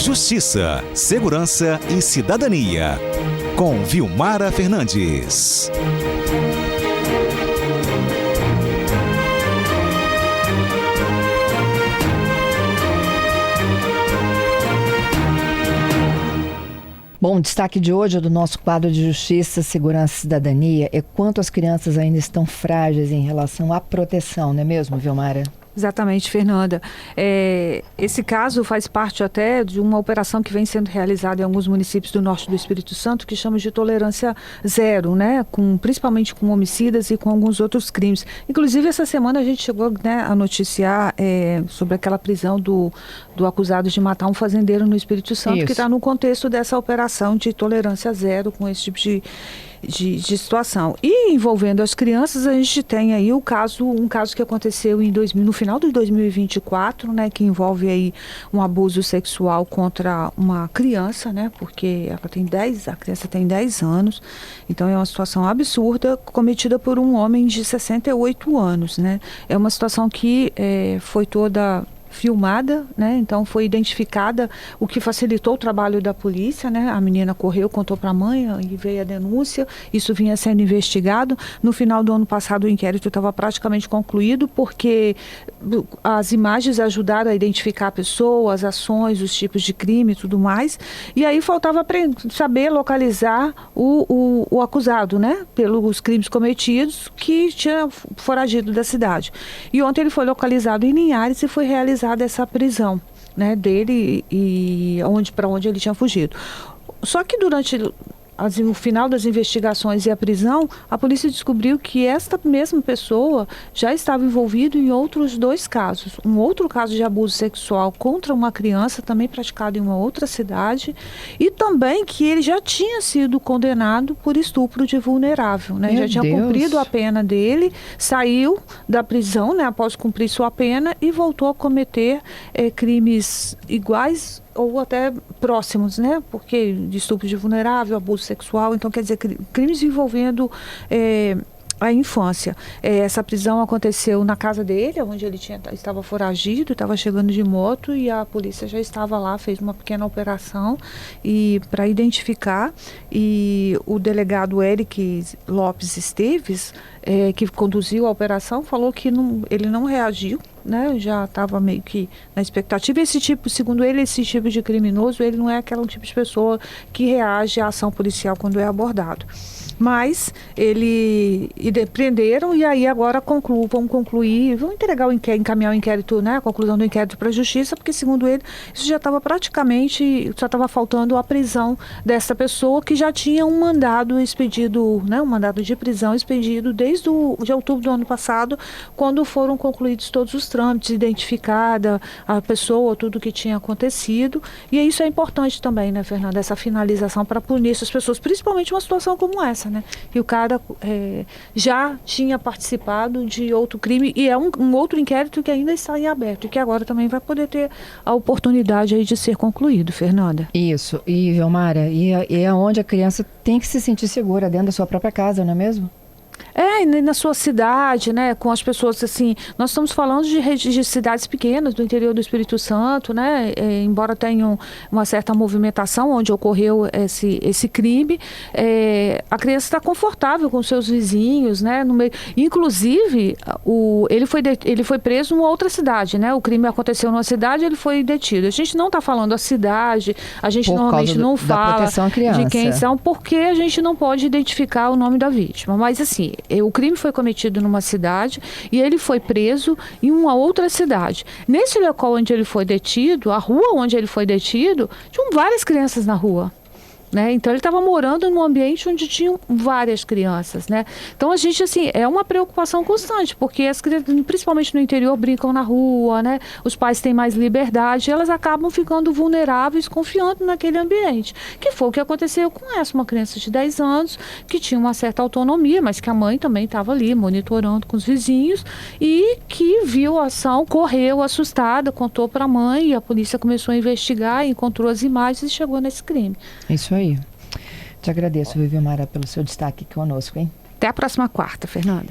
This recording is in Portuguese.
Justiça, Segurança e Cidadania, com Vilmara Fernandes. Bom, o destaque de hoje do nosso quadro de Justiça, Segurança e Cidadania é quanto as crianças ainda estão frágeis em relação à proteção, não é mesmo, Vilmara? Exatamente, Fernanda. Esse caso faz parte até de uma operação que vem sendo realizada em alguns municípios do norte do Espírito Santo, que chama de tolerância zero, né? Principalmente com homicidas e com alguns outros crimes. Inclusive, essa semana a gente chegou, né, a noticiar sobre aquela prisão do acusado de matar um fazendeiro no Espírito Santo. Isso. Que está no contexto dessa operação de tolerância zero com esse tipo de situação. E envolvendo as crianças, a gente tem aí um caso que aconteceu no final de 2024, né, que envolve aí um abuso sexual contra uma criança, né, porque a criança tem 10 anos, então é uma situação absurda, cometida por um homem de 68 anos, né. É uma situação que foi toda filmada, né? Então foi identificada, o que facilitou o trabalho da polícia, né? A menina correu, contou para a mãe e veio a denúncia. Isso vinha sendo investigado. No final do ano passado o inquérito estava praticamente concluído, porque as imagens ajudaram a identificar a pessoa, as ações, os tipos de crime e tudo mais. E aí faltava saber localizar o acusado, né? Pelos crimes cometidos, que tinha foragido da cidade. E ontem ele foi localizado em Linhares e foi realizada essa prisão, né, dele e para onde ele tinha fugido. Só que durante o final das investigações e a prisão, a polícia descobriu que esta mesma pessoa já estava envolvida em outros 2 casos. Um outro caso de abuso sexual contra uma criança, também praticado em uma outra cidade, e também que ele já tinha sido condenado por estupro de vulnerável, né? Já tinha cumprido a pena dele, saiu da prisão, né, após cumprir sua pena, e voltou a cometer crimes iguais ou até próximos, né? Porque de estupro de vulnerável, abuso sexual, então quer dizer, crimes envolvendo a infância. Essa prisão aconteceu na casa dele, onde ele estava foragido, estava chegando de moto, e a polícia já estava lá, fez uma pequena operação para identificar, e o delegado Eric Lopes Esteves, que conduziu a operação, falou que ele não reagiu, né? Já estava meio que na expectativa. Segundo ele, esse tipo de criminoso, ele não é aquele tipo de pessoa que reage à ação policial quando é abordado. Mas prenderam, e aí agora vão encaminhar o inquérito, né, a conclusão do inquérito para a justiça, porque segundo ele, isso já estava só estava faltando a prisão dessa pessoa, que já tinha um mandado expedido, né, um mandado de prisão expedido desde de outubro do ano passado, quando foram concluídos todos os trâmites, identificada a pessoa, tudo que tinha acontecido. E isso é importante também, né, Fernanda, essa finalização para punir essas pessoas, principalmente uma situação como essa, né? E o cara já tinha participado de outro crime, e é um outro inquérito que ainda está em aberto, e que agora também vai poder ter a oportunidade aí de ser concluído, Fernanda. Isso, e Vilmara, e é onde a criança tem que se sentir segura, dentro da sua própria casa, não é mesmo? Na sua cidade, né, com as pessoas, assim, nós estamos falando de cidades pequenas do interior do Espírito Santo, né, embora tenham uma certa movimentação onde ocorreu esse crime, a criança está confortável com seus vizinhos, né, no meio. Inclusive, ele foi preso em uma outra cidade, né, o crime aconteceu numa cidade, ele foi detido. A gente não está falando a cidade, a gente normalmente não fala de quem são, porque a gente não pode identificar o nome da vítima, mas assim, o crime foi cometido numa cidade e ele foi preso em uma outra cidade. Nesse local onde ele foi detido, a rua onde ele foi detido, tinham várias crianças na rua. né? Então ele estava morando num ambiente onde tinham várias crianças, né? Então a gente, assim, é uma preocupação constante, porque as crianças, principalmente no interior, brincam na rua, né? Os pais têm mais liberdade, elas acabam ficando vulneráveis, confiando naquele ambiente, que foi o que aconteceu com uma criança de 10 anos, que tinha uma certa autonomia, mas que a mãe também estava ali monitorando com os vizinhos e que viu a ação, correu assustada, contou para a mãe e a polícia começou a investigar, encontrou as imagens e chegou nesse crime. Isso aí. Te agradeço, Vilmara, pelo seu destaque conosco, hein? Até a próxima quarta, Fernanda.